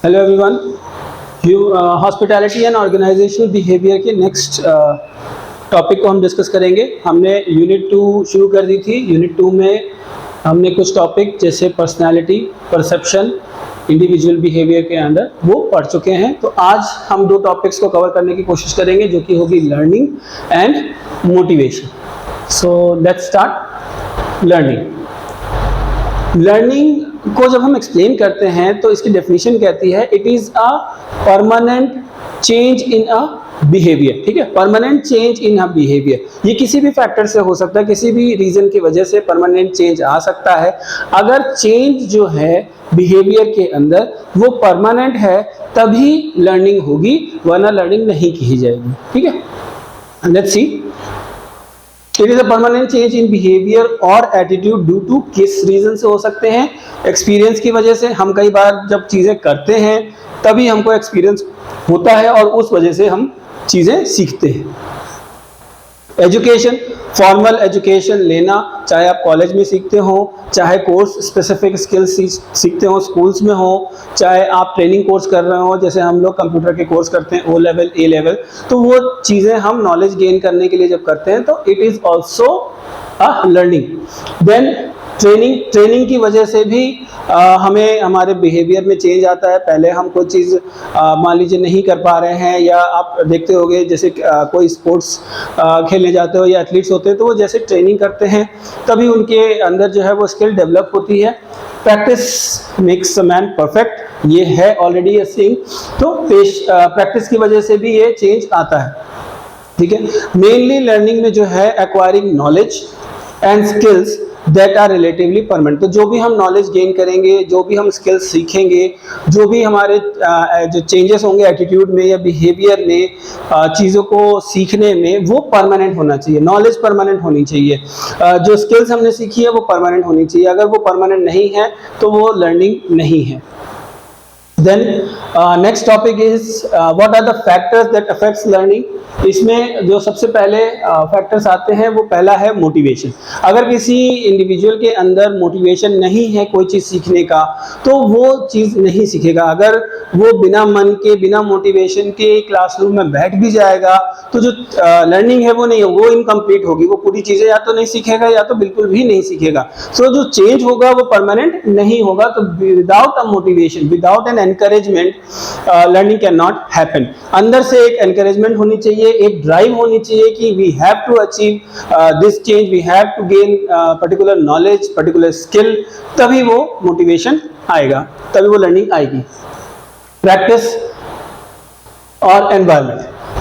Hello everyone, hospitality and organisational behaviour के next topic को हम डिस्कस करेंगे। हमने यूनिट 2 शुरू कर दी थी। यूनिट 2 में हमने कुछ टॉपिक जैसे पर्सनालिटी, परसेप्शन, इंडिविजुअल बिहेवियर के अंदर वो पढ़ चुके हैं। तो आज हम दो टॉपिक्स को कवर करने की कोशिश करेंगे जो कि होगी learning and motivation. So let's start. Learning को जब हम एक्सप्लेन करते हैं तो इसकी डेफिनेशन कहती है it is a permanent change in a behaviour. ठीक है, permanent change in a behaviour. ये किसी भी फैक्टर से हो सकता है, किसी भी रीजन की वजह से परमानेंट चेंज आ सकता है। अगर चेंज जो है बिहेवियर के अंदर वो परमानेंट है तभी लर्निंग होगी, वरना लर्निंग नहीं की जाएगी। ठीक है, let's see. It is a permanent change in behaviour और एटीट्यूड ड्यू टू किस रीजन से हो सकते हैं? एक्सपीरियंस की वजह से। हम कई बार जब चीजें करते हैं तभी हमको एक्सपीरियंस होता है और उस वजह से हम चीजें सीखते हैं। एजुकेशन, फॉर्मल एजुकेशन लेना, चाहे आप कॉलेज में सीखते हो, चाहे कोर्स स्पेसिफिक स्किल्स सीखते हो स्कूल्स में हो, चाहे आप ट्रेनिंग कोर्स कर रहे हो, जैसे हम लोग कंप्यूटर के कोर्स करते हैं O लेवल A लेवल, तो वो चीज़ें हम नॉलेज गेन करने के लिए जब करते हैं तो it is also a learning. Then training की वजह से भी हमें हमारे बिहेवियर में चेंज आता है। पहले हम कोई चीज़ मान लीजिए नहीं कर पा रहे हैं, या आप देखते होंगे जैसे कोई स्पोर्ट्स खेलने जाते हो या एथलीट्स होते हैं तो वो जैसे ट्रेनिंग करते हैं तभी उनके अंदर जो है वो स्किल डेवलप होती है। Practice makes a man perfect, ये है ऑलरेडी सीइंग। तो प्रैक्टिस की वजह से भी ये चेंज आता है। ठीक है, मेनली लर्निंग में जो है acquiring knowledge and skills that are relatively permanent. तो जो भी हम नॉलेज गेन करेंगे, जो भी हम स्किल्स सीखेंगे, जो भी हमारे जो चेंजेस होंगे एटीट्यूड में या बिहेवियर में, चीज़ों को सीखने में, वो परमानेंट होना चाहिए। नॉलेज परमानेंट होनी चाहिए। जो स्किल्स हमने सीखी है वो परमानेंट होनी चाहिए। अगर वो परमानेंट नहीं है तो वो लर्निंग नहीं है। Then next topic is what are the factors that affects learning। इसमें जो सबसे पहले फैक्टर्स आते हैं वो पहला है मोटिवेशन। अगर किसी इंडिविजुअल के अंदर मोटिवेशन नहीं है कोई चीज़ सीखने का तो वो चीज़ नहीं सीखेगा। अगर वो बिना मन के, बिना मोटिवेशन के क्लासरूम में बैठ भी जाएगा तो जो लर्निंग है वो नहीं है, वो इनकम्प्लीट होगी। वो पूरी चीज़ें या तो नहीं सीखेगा या तो बिल्कुल भी नहीं सीखेगा। सो जो चेंज होगा वो परमानेंट नहीं होगा। तो without a motivation, without an encouragement, learning can not happen. अंदर से एक एनकरेजमेंट होनी चाहिए, एक ड्राइव होनी चाहिए कि we have to achieve this change, we have to gain particular knowledge, particular skill, तभी वो मोटिवेशन आएगा, तभी वो लर्निंग आएगी। प्रैक्टिस और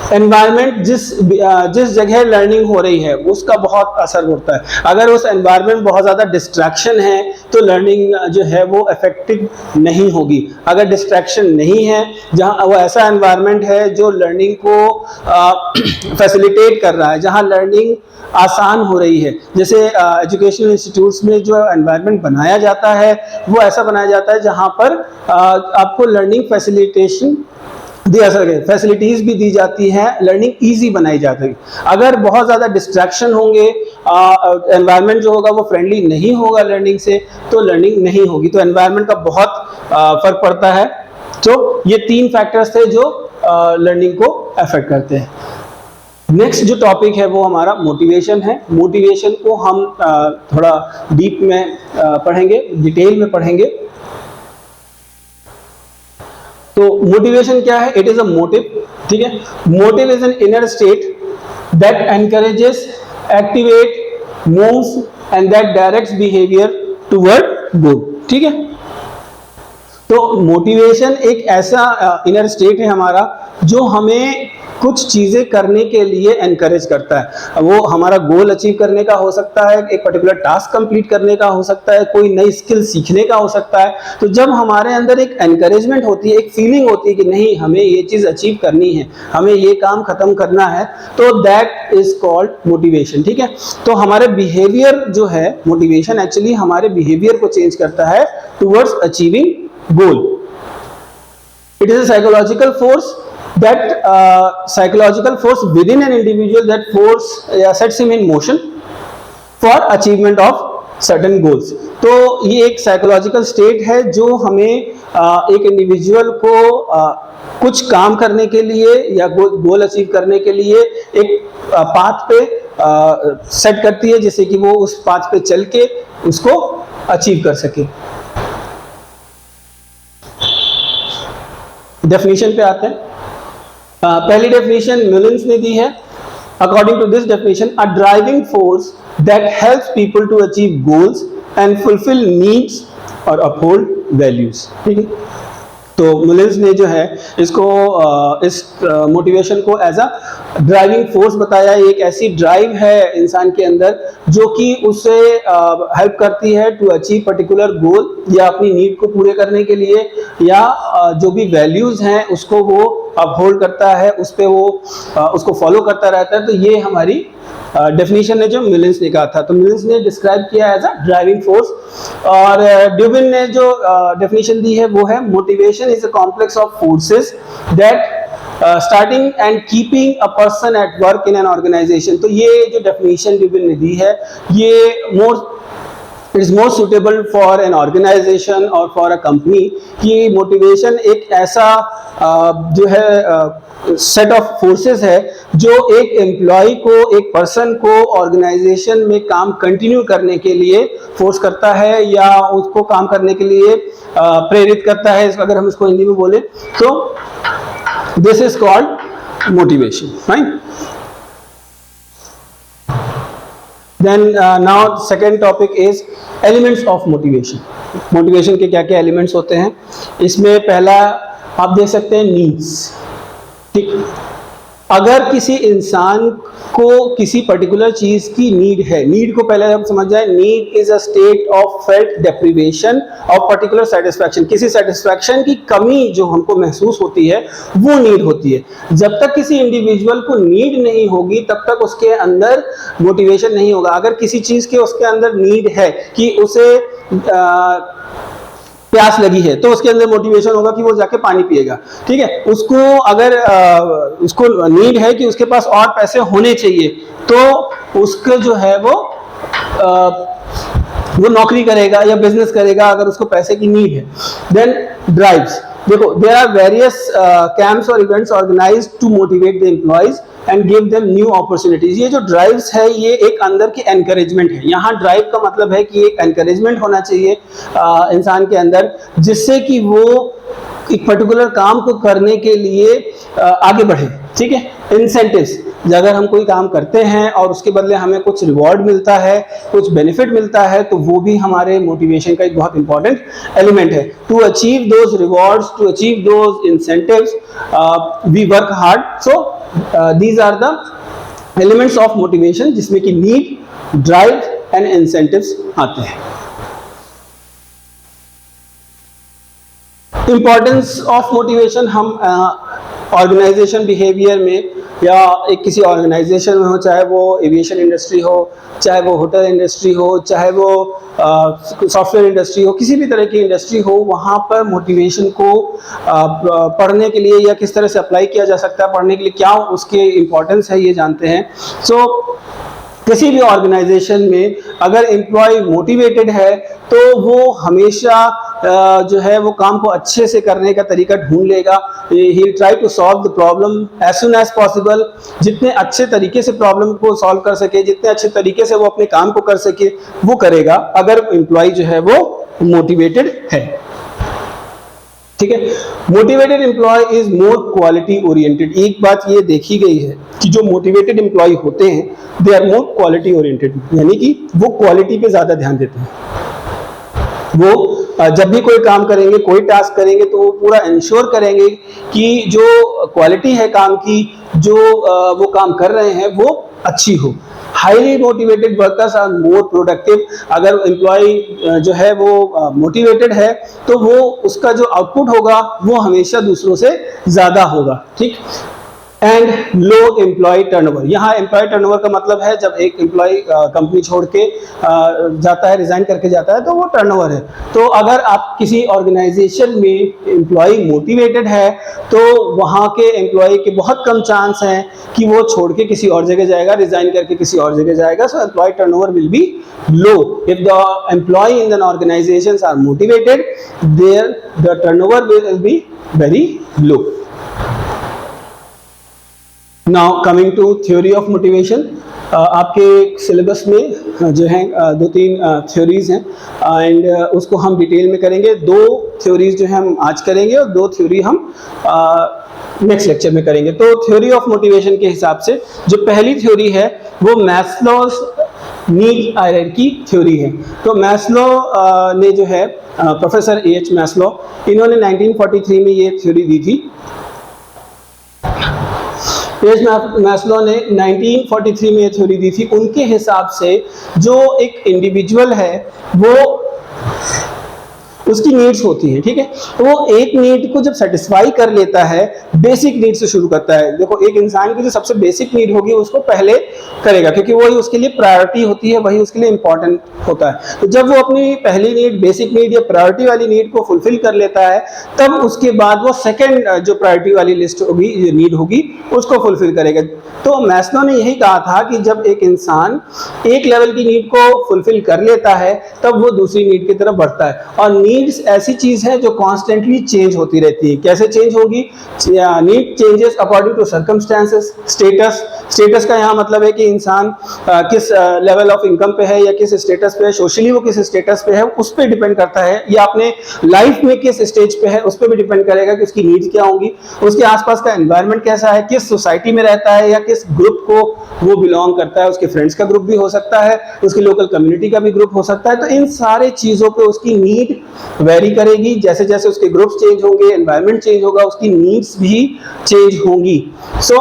एनवायरनमेंट जिस जगह लर्निंग हो रही है उसका बहुत असर होता है। अगर उस एनवायरनमेंट बहुत ज़्यादा डिस्ट्रैक्शन है तो लर्निंग जो है वो इफेक्टिव नहीं होगी। अगर डिस्ट्रैक्शन नहीं है, जहाँ वो ऐसा एनवायरनमेंट है जो लर्निंग को फैसिलिटेट कर रहा है, जहाँ लर्निंग आसान हो रही है, जैसे एजुकेशनल इंस्टीट्यूट्स में जो एनवायरनमेंट बनाया जाता है वो ऐसा बनाया जाता है जहाँ पर आपको लर्निंग फैसिलिटेशन फैसिलिटीज भी दी जाती हैं, लर्निंग इजी बनाई जाती है। अगर बहुत ज़्यादा डिस्ट्रैक्शन होंगे, एनवायरनमेंट जो होगा वो फ्रेंडली नहीं होगा लर्निंग से, तो लर्निंग नहीं होगी। तो एनवायरनमेंट का बहुत फर्क पड़ता है। तो ये 3 फैक्टर्स थे जो लर्निंग को अफेक्ट करते हैं। नेक्स्ट जो टॉपिक है वो हमारा मोटिवेशन है। मोटिवेशन को हम थोड़ा डीप में पढ़ेंगे, डिटेल में पढ़ेंगे। तो मोटिवेशन क्या है? It is a motive. ठीक है, motive is an inner state that encourages, activate, moves and that directs behaviour toward goal. ठीक है, तो मोटिवेशन एक ऐसा इनर स्टेट है हमारा जो हमें कुछ चीज़ें करने के लिए एनकरेज करता है। वो हमारा गोल अचीव करने का हो सकता है, एक पर्टिकुलर टास्क कंप्लीट करने का हो सकता है, कोई नई स्किल सीखने का हो सकता है। तो जब हमारे अंदर एक एनकरेजमेंट होती है, एक फीलिंग होती है कि नहीं, हमें ये चीज़ अचीव करनी है, हमें ये काम खत्म करना है, तो दैट इज कॉल्ड मोटिवेशन। ठीक है, तो हमारे बिहेवियर जो है, मोटिवेशन एक्चुअली हमारे बिहेवियर को चेंज करता है towards achieving goal. It is a psychological force that psychological force within an individual that force sets him in motion for achievement of certain goals. तो ये एक साइकोलॉजिकल स्टेट है जो हमें एक इंडिविजुअल को कुछ काम करने के लिए या गोल अचीव करने के लिए एक पाथ पे सेट करती है, जिससे कि वो उस पाथ पे चल के उसको अचीव कर सके। डेफिनेशन पे आते हैं। पहली डेफिनेशन मुलिन्स ने दी है। According to this definition, a driving force that helps people to achieve goals and fulfil needs और अपहोल्ड वैल्यूज। ठीक है, तो मुलिन्स ने जो है इसको इस मोटिवेशन को एज अ ड्राइविंग फोर्स बताया। एक ऐसी ड्राइव है इंसान के अंदर जो कि उसे हेल्प करती है टू अचीव पर्टिकुलर गोल, या अपनी नीड को पूरे करने के लिए, या जो भी वैल्यूज हैं उसको वो अपहोल्ड करता है, उस पे वो उसको फॉलो करता रहता है। तो ये हमारी डेफिनेशन है जो मिलिन्स ने कहा था। तो मिलिन्स ने डिस्क्राइब किया एज अ ड्राइविंग फोर्स। और ड्यूबिन ने जो डेफिनेशन दी है वो है, motivation is a complex of forces that starting and keeping a person at work in an organisation. तो ये जो डेफिनेशन ड्यूबिन ने दी है ये it is more suitable for an organisation और फॉर अ कंपनी, कि मोटिवेशन एक ऐसा जो है सेट ऑफ फोर्सेस है जो एक एम्प्लॉय को, एक पर्सन को ऑर्गेनाइजेशन में काम कंटिन्यू करने के लिए फोर्स करता है, या उसको काम करने के लिए प्रेरित करता है। अगर हम इसको हिंदी में बोले तो this is called motivation, right. Then now second topic is elements of motivation. Motivation के क्या क्या एलिमेंट्स होते हैं? इसमें पहला आप देख सकते हैं नीड्स। ठीक, अगर किसी इंसान को किसी पर्टिकुलर चीज की नीड है, नीड को पहले हम समझ जाए, need is a state of felt deprivation of particular satisfaction. किसी सेटिस्फैक्शन की कमी जो हमको महसूस होती है वो नीड होती है। जब तक किसी इंडिविजुअल को नीड नहीं होगी तब तक उसके अंदर मोटिवेशन नहीं होगा। अगर किसी चीज के उसके अंदर नीड है कि उसे प्यास लगी है तो उसके अंदर मोटिवेशन होगा कि वो जाके पानी पिएगा। ठीक है, उसको अगर उसको नीड है कि उसके पास और पैसे होने चाहिए तो उसके जो है वो नौकरी करेगा या बिजनेस करेगा अगर उसको पैसे की नीड है। देन ड्राइव्स, देखो देयर आर वेरियस कैंप्स और events organised to motivate the employees and give them new opportunities. ये जो ड्राइव्स है ये एक अंदर की एनकरेजमेंट है। यहाँ ड्राइव का मतलब है कि एक एनकरेजमेंट होना चाहिए इंसान के अंदर, जिससे कि वो एक पर्टिकुलर काम को करने के लिए आगे बढ़े। ठीक है, इंसेंटिव्स, अगर हम कोई काम करते हैं और उसके बदले हमें कुछ रिवॉर्ड मिलता है, कुछ बेनिफिट मिलता है, तो वो भी हमारे मोटिवेशन का एक बहुत इंपॉर्टेंट एलिमेंट है। To achieve those rewards, to achieve those incentives we work hard. So these are the elements of motivation, जिसमें कि नीड, ड्राइव एंड इंसेंटिव्स आते हैं। इंपॉर्टेंस ऑफ मोटिवेशन हम ऑर्गेनाइजेशन बिहेवियर में, या एक किसी ऑर्गेनाइजेशन में हो, चाहे वो एविएशन इंडस्ट्री हो, चाहे वो होटल इंडस्ट्री हो, चाहे वो सॉफ्टवेयर इंडस्ट्री हो, किसी भी तरह की इंडस्ट्री हो, वहाँ पर मोटिवेशन को पढ़ने के लिए या किस तरह से अप्लाई किया जा सकता है, पढ़ने के लिए क्या उसके इम्पोर्टेंस है, ये जानते हैं। सो किसी भी ऑर्गेनाइजेशन में अगर एम्प्लॉय मोटिवेटेड है तो वो हमेशा जो है वो काम को अच्छे से करने का तरीका ढूंढ लेगा। He will try to solve the problem as soon as possible. जितने अच्छे तरीके से प्रॉब्लम को सॉल्व कर सके, जितने अच्छे तरीके से वो अपने काम को कर सके, वो करेगा अगर एम्प्लॉय जो है वो मोटिवेटेड है। ठीक है, motivated employee is more quality oriented. एक बात ये देखी गई है कि जो मोटिवेटेड एम्प्लॉय होते हैं they are more quality oriented, यानी कि वो क्वालिटी पे ज्यादा ध्यान देते हैं। वो जब भी कोई काम करेंगे, कोई टास्क करेंगे, तो वो पूरा इंश्योर करेंगे कि जो क्वालिटी है काम की, जो वो काम कर रहे हैं वो अच्छी हो। Highly motivated workers are more productive. अगर एम्प्लॉय जो है वो मोटिवेटेड है तो वो उसका जो आउटपुट होगा वो हमेशा दूसरों से ज्यादा होगा। ठीक, एंड लो एम्प्लॉय टर्नओवर। यहाँ एम्प्लॉय टर्नओवर का मतलब है जब एक एम्प्लॉय कंपनी छोड़ के जाता है, रिजाइन करके जाता है, तो वो टर्नओवर है। तो अगर आप किसी ऑर्गेनाइजेशन में एम्प्लॉय मोटिवेटेड है तो वहाँ के एम्प्लॉय के बहुत कम चांस हैं कि वो छोड़ के किसी और जगह जाएगा, रिजाइन करके किसी और जगह जाएगा। So employ turnover will be low. If the employ in the organisations are motivated, there the turnover will be very low. Now coming to theory of motivation, आपके सिलेबस में जो है 2-3 थ्योरीज हैं एंड उसको हम डिटेल में करेंगे। 2 theories जो है हम आज करेंगे और 2 थ्योरी हम नेक्स्ट लेक्चर में करेंगे। तो थ्योरी ऑफ मोटिवेशन के हिसाब से जो पहली थ्योरी है वो मैस्लोज नीड हायरार्की थ्योरी है। तो मैस्लो ने जो है प्रोफेसर एच मैस्लो, इन्होंने 1943 में ये थ्योरी दी थी। मैस्लो ने 1943 में ये थ्योरी दी थी। उनके हिसाब से जो एक इंडिविजुअल है वो उसकी नीड्स होती है, ठीक है। तो वो एक नीड को जब सेटिस्फाई कर लेता है, बेसिक नीड से शुरू करता है। देखो, एक इंसान की जो सबसे बेसिक नीड होगी उसको पहले करेगा, क्योंकि वही उसके लिए प्रायोरिटी होती है, वही उसके लिए इंपॉर्टेंट होता है। तो जब वो अपनी पहली नीड, बेसिक नीड या प्रायोरिटी वाली नीड को फुलफिल कर लेता है, तब उसके बाद वो सेकेंड जो प्रायोरिटी वाली लिस्ट होगी, नीड होगी, उसको फुलफिल करेगा। तो मैस्लो ने यही कहा था कि जब एक इंसान एक लेवल की नीड को फुलफिल कर लेता है, तब वो दूसरी नीड की तरफ बढ़ता है। और नीड्स ऐसी चीज है जो कॉन्स्टेंटली चेंज होती रहती है। कैसे चेंज होगी? Need changes according to circumstances. Status का यहाँ मतलब है कि इंसान किस लेवल ऑफ इनकम पे है या किस स्टेटस पे है, सोशली वो किस स्टेटस पे है, उस पर डिपेंड करता है, या अपने लाइफ में किस स्टेज पे है उस पर भी डिपेंड करेगा कि उसकी नीड्स क्या होंगी। उसके आसपास का एनवायरनमेंट कैसा है, किस सोसाइटी में रहता है या किस ग्रुप को वो बिलोंग करता है, उसके फ्रेंड्स का ग्रुप भी हो सकता है, उसकी लोकल कम्युनिटी का भी ग्रुप हो सकता है। तो इन सारे चीजों पे उसकी नीड वेरी करेगी। जैसे जैसे उसके ग्रुप्स चेंज होंगे, एनवायरनमेंट चेंज होगा, उसकी नीड्स भी चेंज होंगी। सो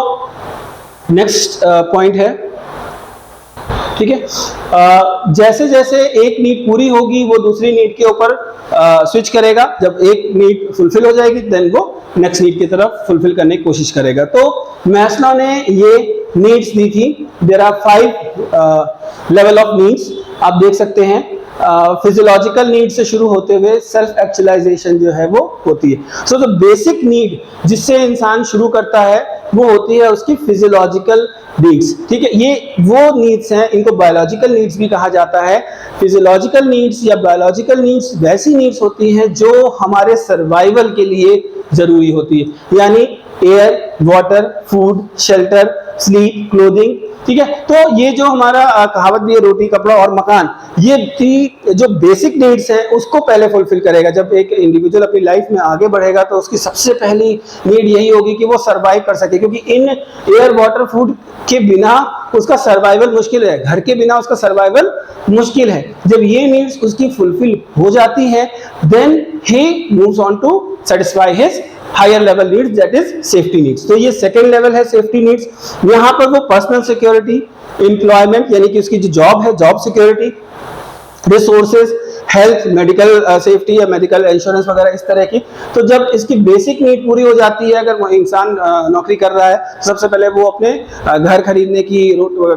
नेक्स्ट पॉइंट है, ठीक है, जैसे जैसे एक नीड पूरी होगी वो दूसरी नीड के ऊपर स्विच करेगा। जब एक नीड फुलफिल हो जाएगी देन वो नेक्स्ट नीड की तरफ फुलफिल करने की कोशिश करेगा। तो मैस्लो ने ये नीड्स दी थी। There are 5 level of needs, आप देख सकते हैं। फिजियोलॉजिकल नीड से शुरू होते हुए सेल्फ एक्चुअलाइजेशन जो है वो होती है। सो द बेसिक नीड जिससे इंसान शुरू करता है वो होती है उसकी फिजियोलॉजिकल नीड्स, ठीक है। ये वो नीड्स हैं, इनको बायोलॉजिकल नीड्स भी कहा जाता है। फिजियोलॉजिकल नीड्स या बायोलॉजिकल नीड्स वैसी नीड्स होती हैं जो हमारे सर्वाइवल के लिए जरूरी होती है, यानी air, water, food, shelter, sleep, clothing, ठीक है। तो ये जो हमारा कहावत भी है, रोटी, कपड़ा और मकान, ये जो बेसिक नीड्स हैं उसको पहले फुलफिल करेगा। जब एक इंडिविजुअल अपनी लाइफ में आगे बढ़ेगा तो उसकी सबसे पहली नीड यही होगी कि वो सर्वाइव कर सके, क्योंकि इन एयर, वाटर, फूड के बिना उसका सर्वाइवल मुश्किल है, घर के बिना उसका सर्वाइवल मुश्किल है। जब ये नीड्स उसकी फुलफिल हो जाती है then he moves on to satisfy his higher level needs, that is safety needs. तो ये सेकेंड लेवल है सेफ्टी नीड्स। यहाँ पर वो पर्सनल सिक्योरिटी, एम्प्लॉयमेंट यानी कि उसकी जो जॉब है, job security, resources, health, medical safety या मेडिकल इंश्योरेंस वगैरह इस तरह की। तो जब इसकी बेसिक नीड पूरी हो जाती है, अगर वो इंसान नौकरी कर रहा है, सबसे पहले वो अपने घर खरीदने की,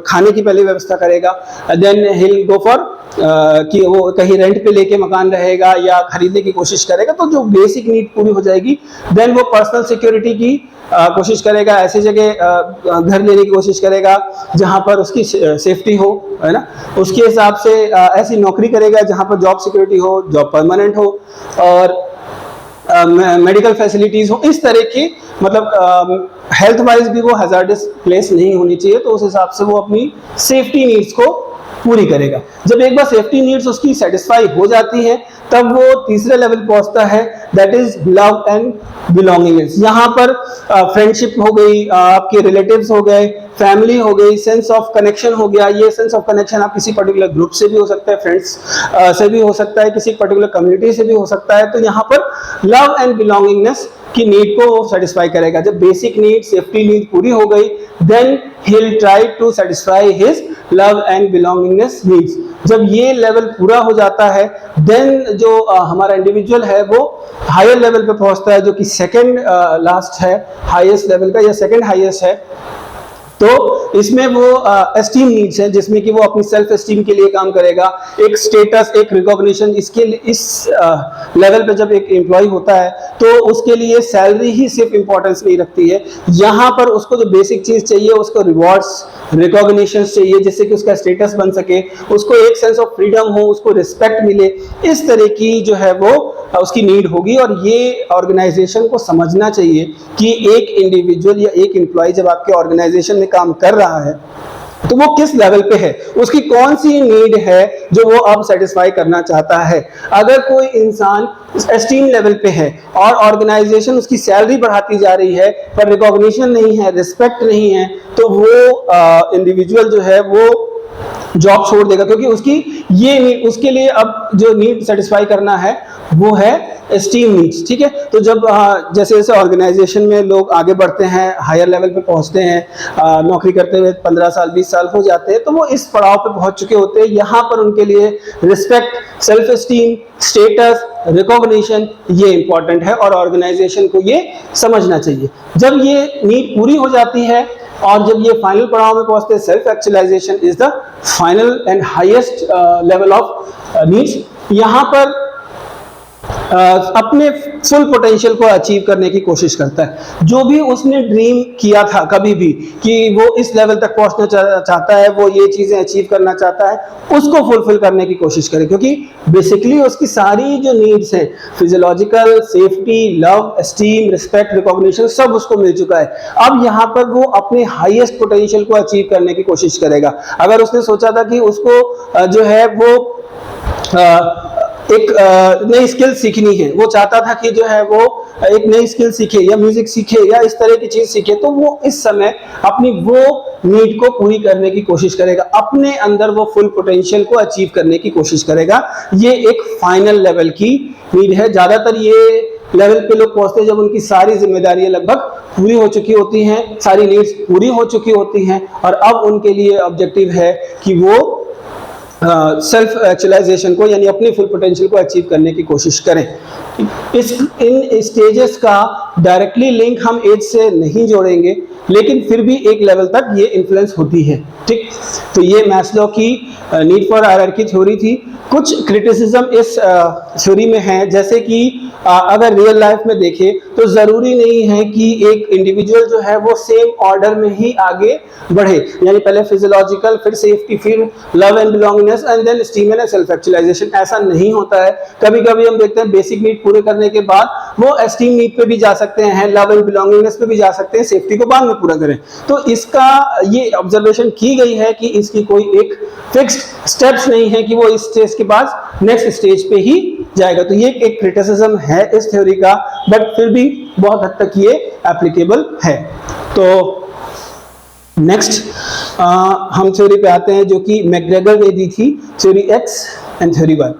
खाने की पहले व्यवस्था करेगा। देन हिल गो फॉर कि वो कहीं रेंट पे लेके मकान रहेगा या खरीदने की कोशिश करेगा। तो जो बेसिक नीड पूरी हो जाएगी देन वो पर्सनल सिक्योरिटी की कोशिश करेगा, ऐसी जगह घर लेने की कोशिश करेगा जहां पर उसकी सेफ्टी हो, है ना। उसके हिसाब से ऐसी नौकरी करेगा जहां पर जॉब सिक्योरिटी हो, जॉब परमानेंट हो और मेडिकल फैसिलिटीज हो, इस तरह की, मतलब हेल्थ वाइज भी वो हैजार्डस प्लेस नहीं होनी चाहिए। तो उस हिसाब से वो अपनी सेफ्टी नीड्स को पूरी करेगा। जब एक बार सेफ्टी नीड्स उसकी सेटिस्फाई हो जाती है तब वो तीसरे लेवल पहुंचता है, that is love and belongingness. यहाँ पर फ्रेंडशिप हो गई, आपके रिलेटिव्स हो गए, फैमिली हो गई, सेंस ऑफ कनेक्शन हो गया। ये सेंस ऑफ कनेक्शन आप किसी पर्टिकुलर ग्रुप से भी हो सकता है, फ्रेंड्स से भी हो सकता है, किसी पर्टिकुलर कम्युनिटी से भी हो सकता है। तो यहाँ पर लव एंड बिलोंगिंगनेस की नीड को वो सेटिस्फाई करेगा। जब बेसिक नीड, सेफ्टी नीड पूरी हो गई then he will try to satisfy his love and belongingness needs. जब ये लेवल पूरा हो जाता है देन जो हमारा इंडिविजुअल है वो हायर लेवल पे पहुंचता है, जो कि सेकंड लास्ट है हाईएस्ट लेवल का या सेकंड हाईएस्ट है। तो इसमें वो एस्टीम नीड्स है, जिसमें कि वो अपनी सेल्फ एस्टीम के लिए काम करेगा, एक स्टेटस, एक रिकॉग्निशन। इसके लिए इस लेवल पे जब एक एम्प्लॉय होता है तो उसके लिए सैलरी ही सिर्फ इंपॉर्टेंस नहीं रखती है, यहाँ पर उसको जो बेसिक चीज चाहिए उसको रिवॉर्ड्स, रिकॉग्निशन चाहिए, जिससे कि उसका स्टेटस बन सके, उसको एक सेंस ऑफ फ्रीडम हो, उसको रिस्पेक्ट मिले। इस तरह की जो है वो उसकी नीड होगी। और ये ऑर्गेनाइजेशन को समझना चाहिए कि एक इंडिविजुअल या एक एम्प्लॉय जब आपके ऑर्गेनाइजेशन में काम कर रहा है तो वो किस लेवल पे है, उसकी कौन सी नीड है जो वो अब सेटिस्फाई करना चाहता है। अगर कोई इंसान एस्टीम लेवल पे है और ऑर्गेनाइजेशन उसकी सैलरी बढ़ाती जा रही है पर रिकॉग्निशन नहीं है, रिस्पेक्ट नहीं है, तो वो इंडिविजुअल जो है वो जॉब छोड़ देगा, क्योंकि उसकी ये नीड, उसके लिए अब जो नीड सेटिस्फाई करना है वो है एस्टीम नीड्स। ठीक है, तो जब जैसे जैसे ऑर्गेनाइजेशन में लोग आगे बढ़ते हैं, हायर लेवल पे पहुंचते हैं, नौकरी करते हुए 15 साल 20 साल हो जाते हैं, तो वो इस पड़ाव पे पहुंच चुके होते हैं। यहाँ पर उनके लिए respect, self esteem, status, recognition ये इंपॉर्टेंट है और ऑर्गेनाइजेशन को ये समझना चाहिए। जब ये नीड पूरी हो जाती है और जब ये फाइनल पड़ाव में पहुंचते हैं, self actualization is the final and highest level of needs. यहाँ पर अपने फुल पोटेंशियल को अचीव करने की कोशिश करता है। जो भी उसने ड्रीम किया था कभी भी कि वो इस लेवल तक पहुंचना चाहता है, वो ये चीजें अचीव करना चाहता है, उसको फुलफिल करने की कोशिश करे, क्योंकि बेसिकली उसकी सारी जो नीड्स हैं, physiological, safety, love, esteem, respect, recognition, सब उसको मिल चुका है। अब यहाँ पर वो अपने हाईएस्ट पोटेंशियल को अचीव करने की कोशिश करेगा। अगर उसने सोचा था कि उसको जो है वो एक नई स्किल सीखनी है, वो चाहता था कि जो है वो एक नई स्किल सीखे या म्यूजिक सीखे या इस तरह की चीज सीखे, तो वो इस समय अपनी वो नीड को पूरी करने की कोशिश करेगा, अपने अंदर वो फुल पोटेंशियल को अचीव करने की कोशिश करेगा। ये एक फाइनल लेवल की नीड है। ज्यादातर ये लेवल पे लोग पहुंचते हैं जब उनकी सारी जिम्मेदारियां लगभग पूरी हो चुकी होती हैं, सारी नीड्स पूरी हो चुकी होती हैं और अब उनके लिए ऑब्जेक्टिव है कि वो सेल्फ एक्चुअलाइजेशन को यानी अपनी फुल पोटेंशियल को अचीव करने की कोशिश करें। इन स्टेजेस का डायरेक्टली लिंक हम एज से नहीं जोड़ेंगे, लेकिन फिर भी एक लेवल तक ये इन्फ्लुएंस होती है। ठीक, तो ये मैस्लो की नीड फॉर हायरार्की थ्योरी थी। कुछ क्रिटिसिज्म इस थ्योरी में है, जैसे कि अगर रियल लाइफ में देखें तो जरूरी नहीं है कि एक इंडिविजुअल जो है वो सेम ऑर्डर में ही आगे बढ़े, यानी पहले फिजियोलॉजिकल, फिर सेफ्टी, फिर love and belongingness and then esteem and self actualization. ऐसा नहीं होता है। कभी कभी हम देखते हैं बेसिक नीड पूरे करने के बाद वो एस्टीम नीड पे भी जा सकते हैं, लव एंड बिलोंगिंगनेस पे भी जा सकते हैं, सेफ्टी को बाद में पूरा करें। तो इसका ये ऑब्जर्वेशन की गई है कि इसकी कोई एक फिक्स्ड स्टेप्स नहीं है कि वो इस स्टेज के बाद नेक्स्ट स्टेज पे ही जाएगा। तो ये एक क्रिटिसिज्म है इस थ्योरी का, बट फिर भी बहुत हद तक ये एप्लीकेबल है। तो नेक्स्ट हम थ्योरी पे आते हैं जो कि मैकग्रेगर ने दी थी, theory X and theory Y.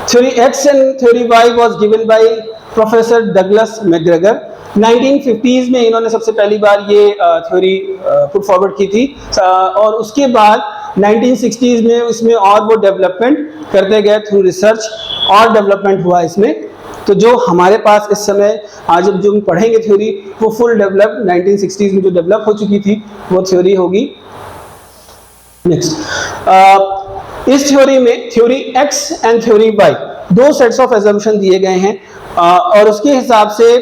Theory X and theory Y was given by professor Douglas McGregor. 1950s में इन्होंने सबसे पहली बार ये थ्योरी पुट फॉरवर्ड की थी और उसके बाद 1960s में इसमें और वो डेवलपमेंट करते गए थ्रू रिसर्च, और डेवलपमेंट हुआ इसमें। तो जो हमारे पास इस समय आज जो हम पढ़ेंगे थ्योरी, वो फुल डेवलप 1960s में जो डेवलप हो चुकी थी वो थ्योरी होगी। नेक्स्ट, इस थ्योरी में theory X and theory Y दो सेट्स ऑफ एजम्पशन दिए गए हैं और उसके हिसाब से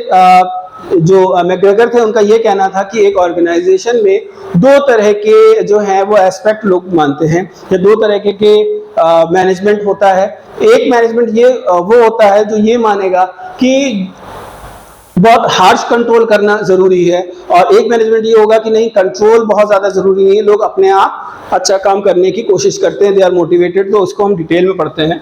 जो मैकग्रेगर थे उनका ये कहना था कि एक ऑर्गेनाइजेशन में दो तरह के जो है वो एस्पेक्ट लोग मानते हैं, या दो तरह के मैनेजमेंट होता है। एक मैनेजमेंट ये वो होता है जो ये मानेगा कि बहुत हार्श कंट्रोल करना जरूरी है, और एक मैनेजमेंट ये होगा कि नहीं, कंट्रोल बहुत ज्यादा जरूरी नहीं है, लोग अपने आप अच्छा काम करने की कोशिश करते हैं, दे आर मोटिवेटेड। तो उसको हम डिटेल में पढ़ते हैं।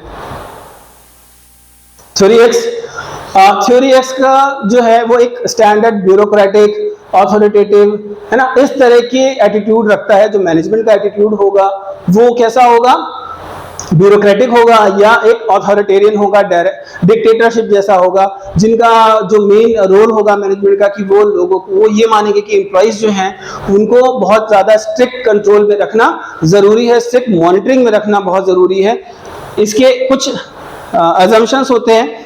थ्योरी एक्स का जो है वो एक स्टैंडर्ड ब्यूरोक्रेटिक ऑथोरिटेटिव है ना, इस तरह की एटीट्यूड रखता है। जो मैनेजमेंट का एटीट्यूड होगा वो कैसा होगा, ब्यूरोक्रेटिक होगा या एक ऑथोरिटेरियन होगा, डिक्टेटरशिप जैसा होगा, जिनका जो मेन रोल होगा मैनेजमेंट का कि वो लोगों को वो ये मानेंगे कि एम्प्लॉइज जो हैं उनको बहुत ज़्यादा स्ट्रिक्ट कंट्रोल में रखना ज़रूरी है, स्ट्रिक्ट मॉनिटरिंग में रखना बहुत ज़रूरी है। इसके कुछ अजम्पशंस होते हैं।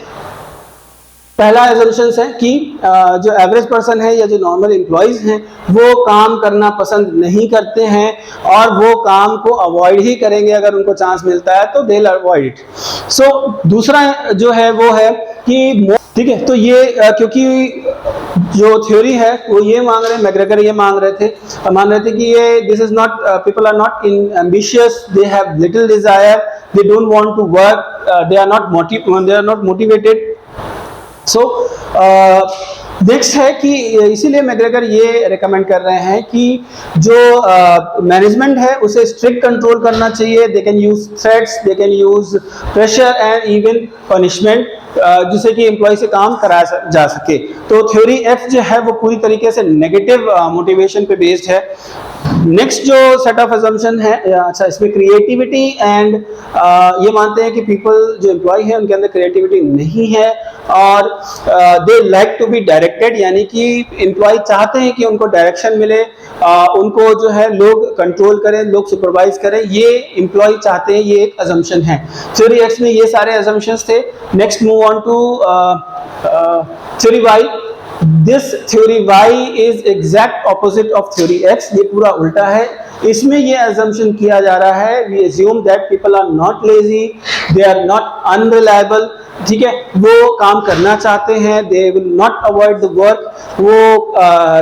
पहला एजम्पशन है कि जो एवरेज पर्सन है या जो नॉर्मल एम्प्लॉइज हैं वो काम करना पसंद नहीं करते हैं और वो काम को अवॉइड ही करेंगे, अगर उनको चांस मिलता है तो दे विल अवॉइड इट। सो दूसरा जो है वो है कि ठीक है, तो ये क्योंकि जो थ्योरी है वो ये मांग रहे हैं, मैकग्रेगर ये मान रहे थे कि ये this is not, people are not in ambitious, they have little desire, they don't want to work, they are not motivated. So next है कि इसीलिए मैकग्रेगर ये रिकमेंड कर रहे हैं कि जो मैनेजमेंट है उसे स्ट्रिक्ट कंट्रोल करना चाहिए। They can use threats, they can use pressure and even punishment, जिससे कि एम्प्लॉय से काम कराया जा सके। तो थ्योरी एफ जो है वो पूरी तरीके से नेगेटिव मोटिवेशन पे बेस्ड है। नेक्स्ट जो सेट ऑफ अजम्पशन है, अच्छा, इसमें क्रिएटिविटी एंड ये मानते हैं कि पीपल जो एम्प्लॉय है उनके अंदर क्रिएटिविटी नहीं है और they like to be directed, यानी कि एम्प्लॉय चाहते हैं कि उनको डायरेक्शन मिले, उनको जो है लोग कंट्रोल करें, लोग सुपरवाइज करें, ये एम्प्लॉय चाहते हैं। ये एक अजम्पशन है। थ्योरी एक्स में ये सारे अजम्पशंस थे। Next move on to theory Y. This theory Y is exact opposite of theory X, ये पूरा उल्टा है। इसमें ये अजम्पशन किया जा रहा है, we assume that people are not lazy, they are not unreliable, ठीक है, वो काम करना चाहते हैं, they will not avoid the work, वो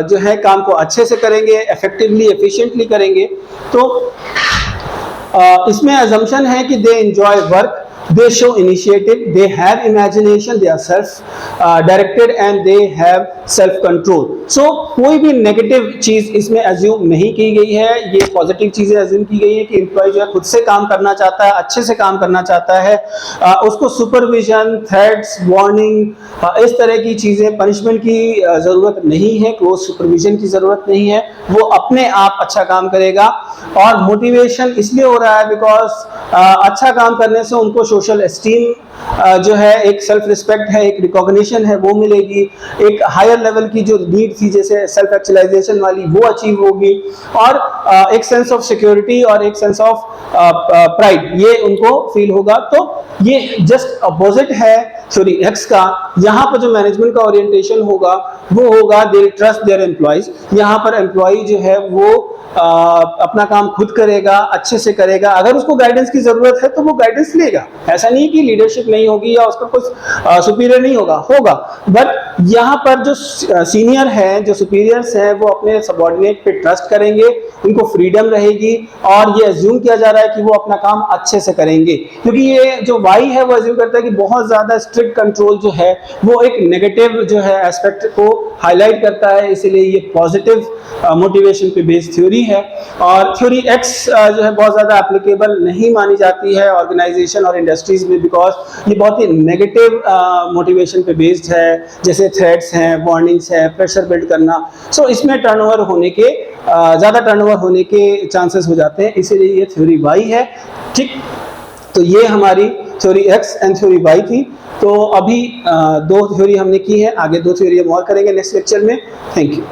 जो है काम को अच्छे से करेंगे, इफेक्टिवली एफिशिएंटली करेंगे। तो इसमें अजम्पशन है कि they enjoy work, they show initiative, they have imagination, they are self directed and they have self control। so कोई भी नेगेटिव चीज इसमें अज्यूम नहीं की गई है, ये पॉजिटिव चीजें अज्यूम की गई है कि एम्प्लॉय जो है खुद से काम करना चाहता है, अच्छे से काम करना चाहता है, उसको सुपरविजन, थ्रेट्स, वार्निंग, इस तरह की चीजें, पनिशमेंट की जरूरत नहीं है, क्लोज सुपरविजन की जरूरत नहीं है, वो अपने आप अच्छा काम करेगा। और मोटिवेशन इसलिए हो रहा है बिकॉज अच्छा काम करने से उनको सोशल एस्टीम जो है, एक सेल्फ रिस्पेक्ट है, एक रिकॉग्निशन है, वो मिलेगी, एक हायर लेवल की जो नीड थी जैसे सेल्फ एक्चुअलाइजेशन वाली वो अचीव होगी, और एक सेंस ऑफ सिक्योरिटी और एक सेंस ऑफ प्राइड ये उनको फील होगा। तो ये जस्ट अपोजिट है थ्योरी एक्स का। यहाँ पर जो मैनेजमेंट का ओरिएंटेशन होगा वो होगा दे ट्रस्ट देयर एम्प्लॉइज। यहाँ पर एम्प्लॉय जो है वो अपना काम खुद करेगा, अच्छे से करेगा, अगर उसको गाइडेंस की जरूरत है तो वो गाइडेंस लेगा। ऐसा नहीं कि लीडरशिप नहीं होगी या उसका कुछ सुपीरियर नहीं होगा, बट यहाँ पर जो सीनियर है, जो सुपीरियर्स हैं, वो अपने सबऑर्डिनेट पे ट्रस्ट करेंगे, उनको फ्रीडम रहेगी और ये अज्यूम किया जा रहा है कि वो अपना काम अच्छे से करेंगे। क्योंकि ये जो वाई है वो अज्यूम करता है कि बहुत ज्यादा स्ट्रिक्ट कंट्रोल जो है वो एक नेगेटिव जो है एस्पेक्ट को हाईलाइट करता है, इसीलिए ये पॉजिटिव मोटिवेशन पे बेस्ड थ्योरी है। और थ्योरी एक्स जो है बहुत ज्यादा एप्लीकेबल नहीं मानी जाती है ऑर्गेनाइजेशन और इंडस्ट्रीज में, बिकॉज ये बहुत ही नेगेटिव मोटिवेशन पे बेस्ड है, जैसे थ्रेट्स हैं, वार्निंग्स है, प्रेशर बिल्ड करना। सो इसमें टर्नओवर होने के ज्यादा टर्नओवर होने के चांसेस हो जाते हैं, इसीलिए ये थ्योरी वाई है। ठीक, तो ये हमारी theory X and theory Y थी। तो अभी दो थ्योरी हमने की है, आगे दो थ्योरी हम और करेंगे नेक्स्ट लेक्चर में। Thank you.